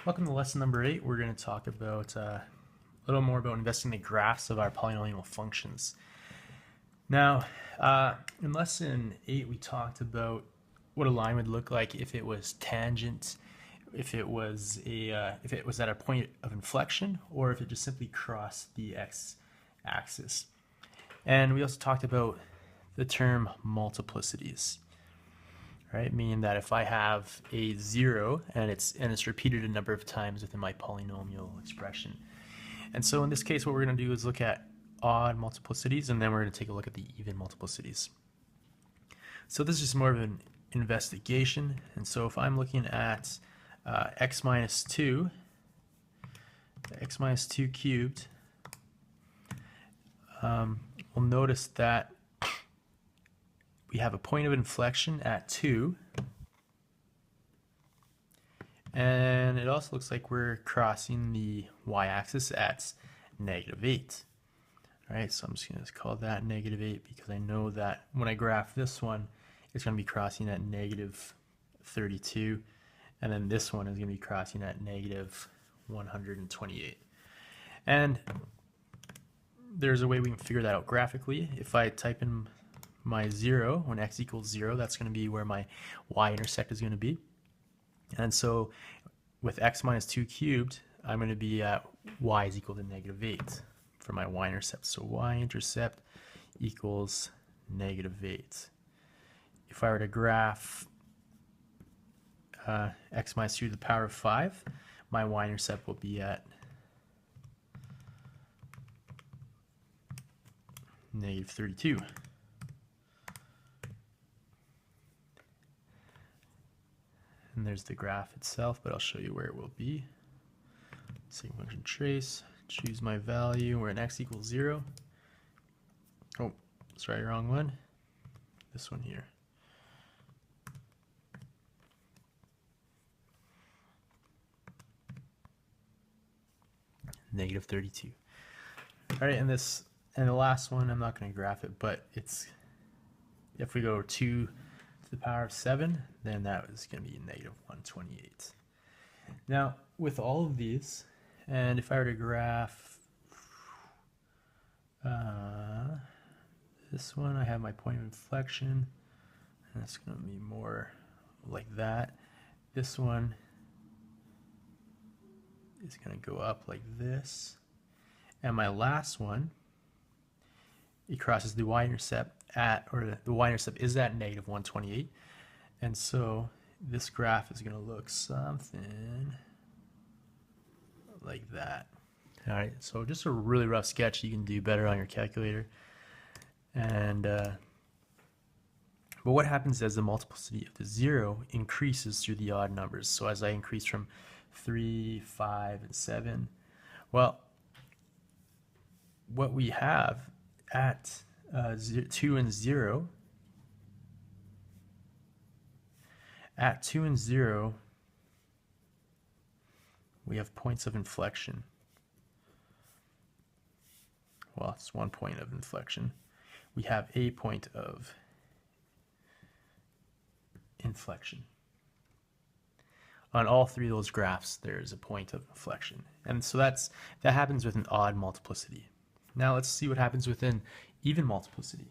Welcome to lesson number 8. We're going to talk about a little more about investing the graphs of our polynomial functions. Now, in lesson 8, we talked about what a line would look like if it was tangent, if it was at a point of inflection, or if it just simply crossed the x-axis. And we also talked about the term multiplicities. Right, meaning that if I have a 0 and it's repeated a number of times within my polynomial expression. And so in this case, what we're going to do is look at odd multiplicities, and then we're going to take a look at the even multiplicities. So this is just more of an investigation. And so if I'm looking at x minus 2 cubed, we'll notice that we have a point of inflection at 2, and it also looks like we're crossing the y-axis at -8. All right, so I'm just going to call that -8 because I know that when I graph this one, it's going to be crossing at -32, and then this one is going to be crossing at -128. And there's a way we can figure that out graphically. If I type in my 0, when x equals 0, that's going to be where my y-intercept is going to be. And so with x minus 2 cubed, I'm going to be at y is equal to -8 for my y-intercept. So y-intercept equals -8. If I were to graph x minus 2 to the power of 5, my y-intercept will be at -32. And there's the graph itself, but I'll show you where it will be. Second function trace, choose my value. We're in x equals 0. Oh, sorry, wrong one. This one here. -32. All right, and the last one, I'm not going to graph it, but it's, if we go 2 to the power of 7, then that is going to be -128. Now, with all of these, and if I were to graph this one, I have my point of inflection, and it's going to be more like that. This one is going to go up like this. And my last one, it crosses the y-intercept the y-intercept is at -128. And so this graph is going to look something like that. All right, so just a really rough sketch. You can do better on your calculator. And but what happens as the multiplicity of the 0 increases through the odd numbers? So as I increase from 3, 5, and 7, well, what we have at 2 and 0, at 2 and 0, we have points of inflection. Well, it's one point of inflection. We have a point of inflection. On all three of those graphs, there's a point of inflection. And so that happens with an odd multiplicity. Now let's see what happens with an even multiplicity.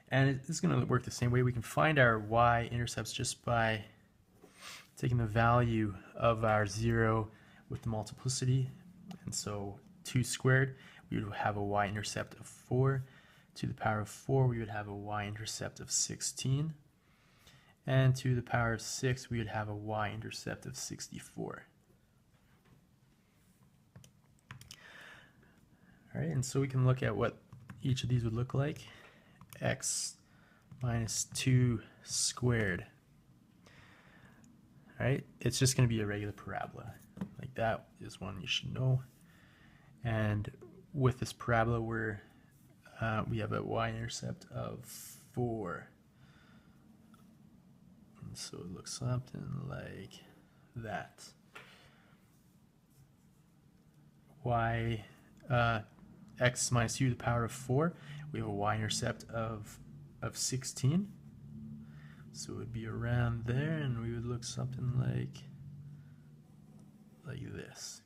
And it's going to work the same way. We can find our y-intercepts just by taking the value of our 0 with the multiplicity. And so 2 squared, we would have a y-intercept of 4. To the power of 4, we would have a y-intercept of 16. And to the power of 6, we would have a y-intercept of 64. All right, and so we can look at what each of these would look like. X minus 2 squared. All right, it's just going to be a regular parabola. Like that is one you should know. And with this parabola, we have a y-intercept of 4. And so it looks something like that. X minus 2 to the power of 4, we have a y-intercept of 16. So it would be around there, and we would look something like like this.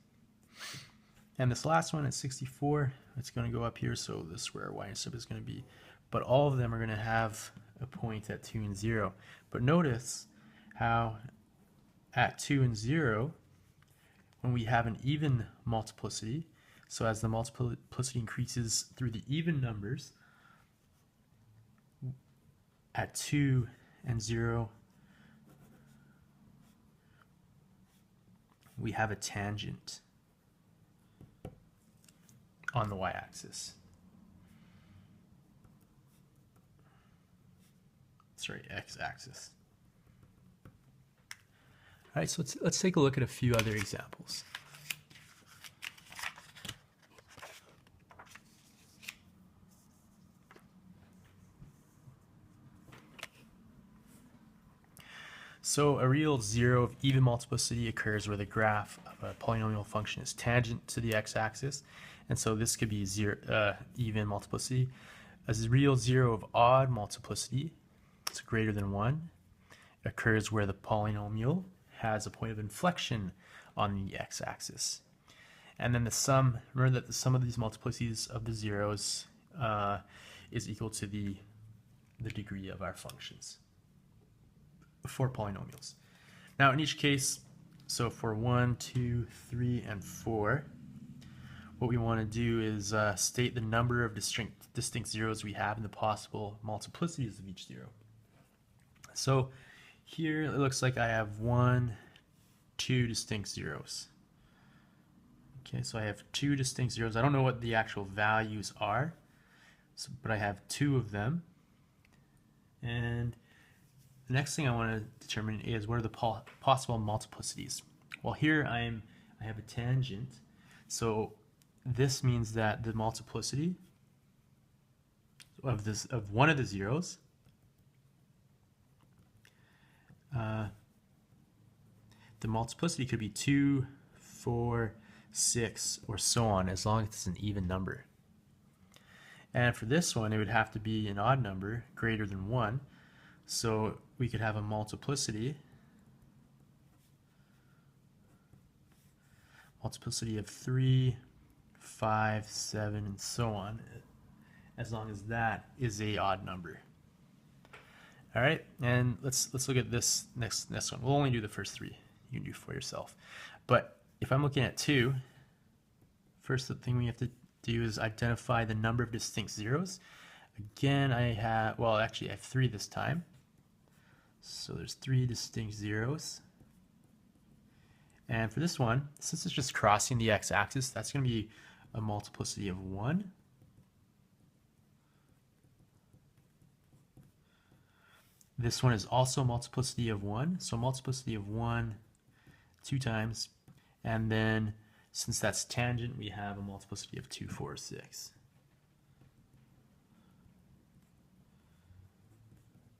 And this last one at 64, it's going to go up here, so this is where our y-intercept is going to be. But all of them are going to have a point at 2 and 0. But notice how at 2 and 0, when we have an even multiplicity, so as the multiplicity increases through the even numbers, at 2 and 0, we have a tangent on the y-axis. Sorry, x-axis. All right, so let's take a look at a few other examples. So a real zero of even multiplicity occurs where the graph of a polynomial function is tangent to the x-axis, and so this could be zero, even multiplicity. A real zero of odd multiplicity, it's greater than 1, occurs where the polynomial has a point of inflection on the x-axis. And then the sum, remember that the sum of these multiplicities of the zeros is equal to the degree of our functions for polynomials. Now in each case, so for 1, 2, 3, and 4, what we want to do is state the number of distinct zeros we have and the possible multiplicities of each zero. So here it looks like I have 2 distinct zeros. Okay, so I have 2 distinct zeros. I don't know what the actual values are, but I have 2 of them. And the next thing I want to determine is what are the possible multiplicities. Well, here I have a tangent, so this means that the multiplicity of one of the zeros the multiplicity could be 2, 4, 6, or so on, as long as it's an even number. And for this one, it would have to be an odd number greater than 1. So we could have a multiplicity of 3, 5, 7, and so on, as long as that is a odd number. All right, and let's look at this next one. We'll only do the first 3. You can do for yourself. But if I'm looking at 2, first thing we have to do is identify the number of distinct zeros. Again, I have 3 this time. So there's 3 distinct zeros. And for this one, since it's just crossing the x-axis, that's going to be a multiplicity of 1. This one is also a multiplicity of 1. So multiplicity of 1 2 times. And then since that's tangent, we have a multiplicity of 2, 4, 6.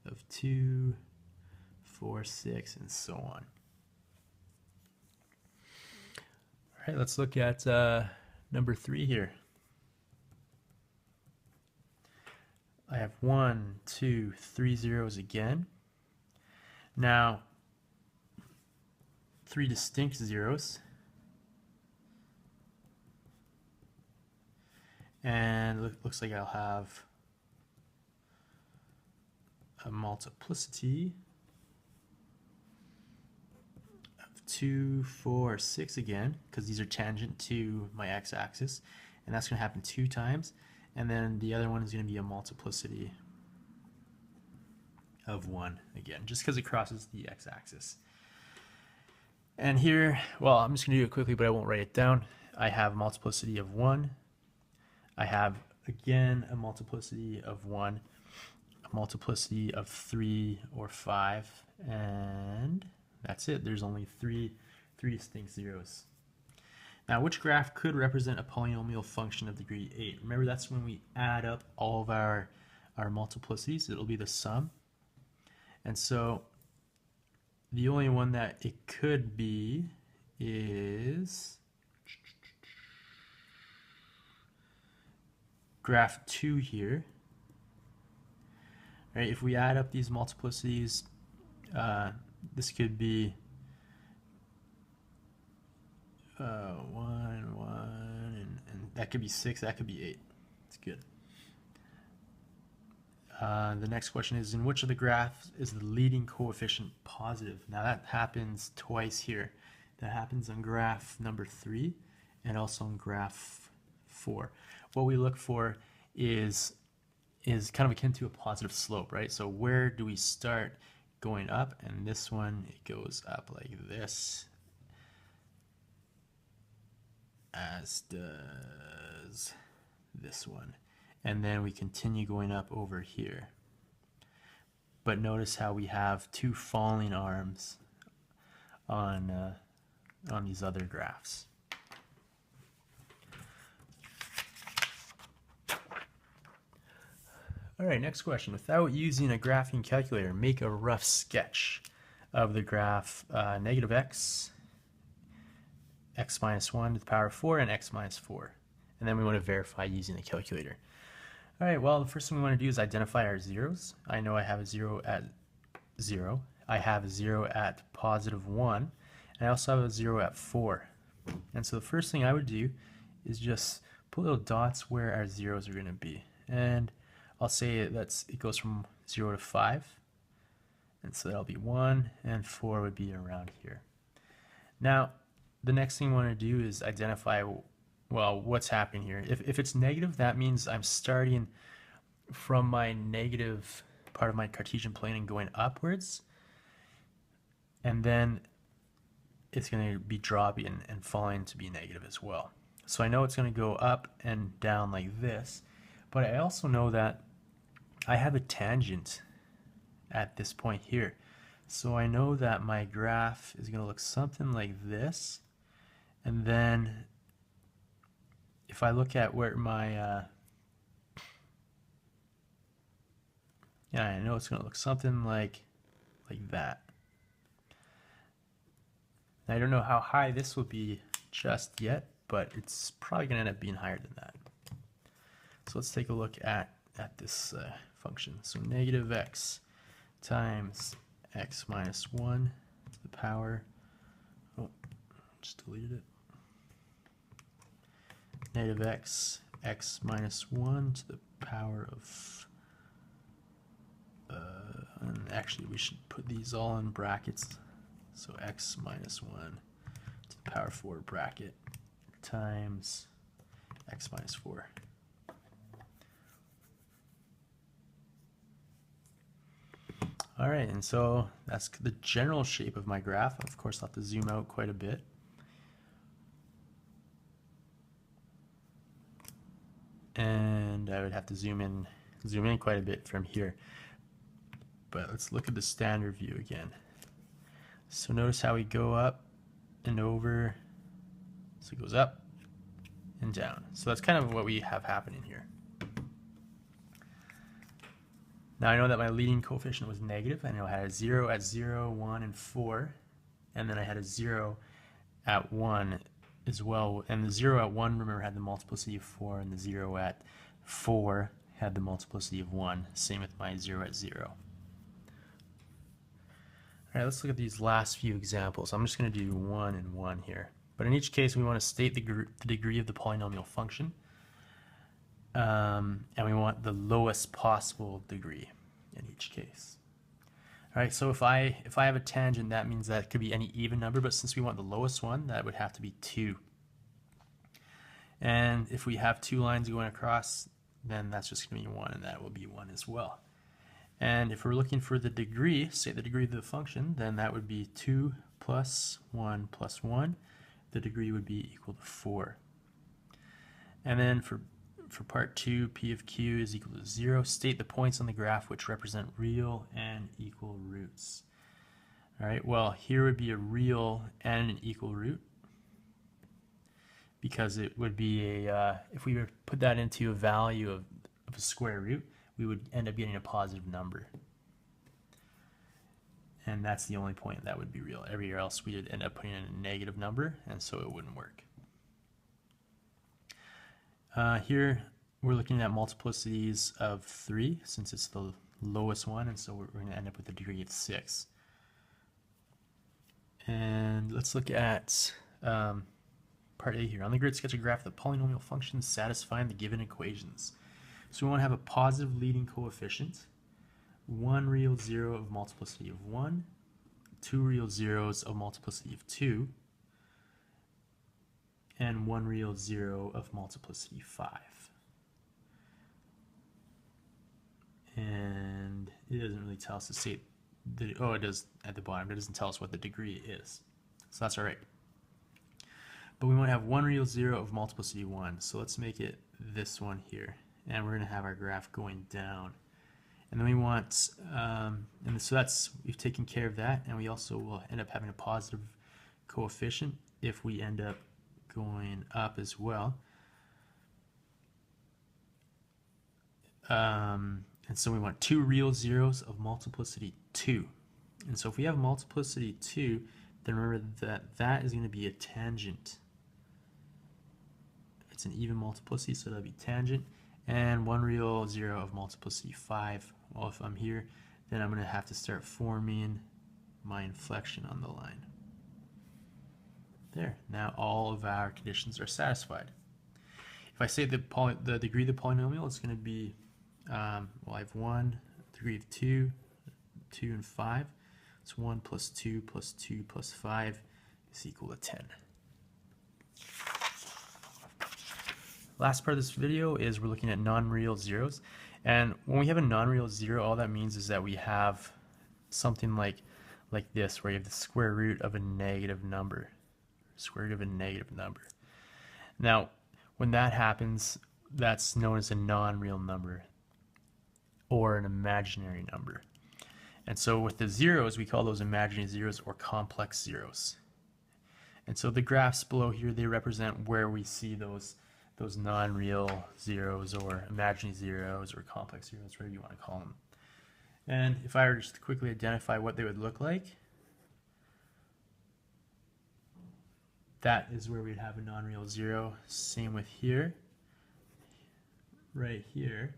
Of 2, 4, 6, and so on. All right, let's look at number 3 here. I have 1, 2, 3 zeros again. Now, 3 distinct zeros. And it looks like I'll have a multiplicity of 2, 4, 6 again, because these are tangent to my x-axis, and that's going to happen 2 times. And then the other one is going to be a multiplicity of 1 again, just because it crosses the x-axis. And here, well, I'm just going to do it quickly, but I won't write it down. I have a multiplicity of 1. I have, again, a multiplicity of 1, a multiplicity of 3 or 5, and that's it. There's only three distinct zeros. Now, which graph could represent a polynomial function of degree 8? Remember, that's when we add up all of our multiplicities. It'll be the sum. And so the only one that it could be is graph 2 here. Right, if we add up these multiplicities, this could be and that could be 6, that could be 8. It's good. The next question is, in which of the graphs is the leading coefficient positive? Now that happens twice here. That happens on graph number 3 and also on graph 4. What we look for is kind of akin to a positive slope, right? So where do we start going up? And this one, it goes up like this, as does this one. And then we continue going up over here. But notice how we have two falling arms on these other graphs. All right, next question. Without using a graphing calculator, make a rough sketch of the graph negative x, x minus 1 to the power of 4, and x minus 4. And then we want to verify using the calculator. All right, well, the first thing we want to do is identify our zeros. I know I have a 0 at 0. I have a 0 at positive 1. And I also have a 0 at 4. And so the first thing I would do is just put little dots where our zeros are going to be. And I'll say it goes from 0 to 5. And so that'll be 1, and 4 would be around here. Now, the next thing we want to do is identify, well, what's happening here. If it's negative, that means I'm starting from my negative part of my Cartesian plane and going upwards. And then it's going to be dropping and falling to be negative as well. So I know it's going to go up and down like this, but I also know that I have a tangent at this point here. So I know that my graph is going to look something like this. And then if I look at where my, yeah, I know it's going to look something like that. Now, I don't know how high this will be just yet, but it's probably going to end up being higher than that. So let's take a look at this function. So negative x times x minus 1 to the power, oh, just deleted it. Negative x, x minus 1 to the power of, and actually we should put these all in brackets. So x minus 1 to the power 4 bracket times x minus 4. All right, and so that's the general shape of my graph. Of course, I'll have to zoom out quite a bit. And I would have to zoom in quite a bit from here. But let's look at the standard view again. So notice how we go up and over. So it goes up and down. So that's kind of what we have happening here. Now I know that my leading coefficient was negative. I know I had a 0 at 0, 1, and 4. And then I had a 0 at 1 as well. And the 0 at 1, remember, had the multiplicity of 4. And the 0 at 4 had the multiplicity of 1. Same with my 0 at 0. All right, let's look at these last few examples. I'm just going to do 1 and 1 here. But in each case, we want to state the degree of the polynomial function. And we want the lowest possible degree in each case. All right, so if I have a tangent, that means that it could be any even number, but since we want the lowest one, that would have to be 2. And if we have 2 lines going across, then that's just going to be 1, and that will be 1 as well. And if we're looking for the degree, say the degree of the function, then that would be 2 plus 1 plus 1. The degree would be equal to 4. And then for part 2, P of Q is equal to 0. State the points on the graph which represent real and equal roots. All right, well, here would be a real and an equal root, because it would be a, if we were to put that into a value of a square root, we would end up getting a positive number. And that's the only point that would be real. Everywhere else we would end up putting in a negative number, and so it wouldn't work. Here we're looking at multiplicities of 3, since it's the lowest one, and so we're going to end up with a degree of 6. And let's look at part A here. On the grid, sketch a graph of the polynomial functions satisfying the given equations. So we want to have a positive leading coefficient, one real zero of multiplicity of 1, two real zeros of multiplicity of 2, and one real zero of multiplicity 5. And it doesn't really tell us to say, oh, it does at the bottom. It doesn't tell us what the degree is. So that's all right. But we want to have one real zero of multiplicity 1. So let's make it this one here. And we're going to have our graph going down. And then we want, so we've taken care of that. And we also will end up having a positive coefficient if we end up going up as well. And so we want two real zeros of multiplicity 2. And so if we have multiplicity 2, then remember that that is going to be a tangent. It's an even multiplicity, so that'll be tangent. And one real zero of multiplicity 5. Well, if I'm here, then I'm going to have to start forming my inflection on the line. There. Now all of our conditions are satisfied. If I say the degree of the polynomial, it's going to be, well, I have 1, degree of 2, 2 and 5. It's 1 plus 2 plus 2 plus 5 is equal to 10. Last part of this video is we're looking at non-real zeros. And when we have a non-real zero, all that means is that we have something like this, where you have the square root of a negative number. Square root of a negative number. Now, when that happens, that's known as a non-real number or an imaginary number. And so with the zeros, we call those imaginary zeros or complex zeros. And so the graphs below here, they represent where we see those non-real zeros or imaginary zeros or complex zeros, whatever you want to call them. And if I were just to quickly identify what they would look like, that is where we'd have a non-real zero. Same with here, right here,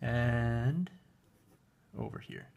and over here.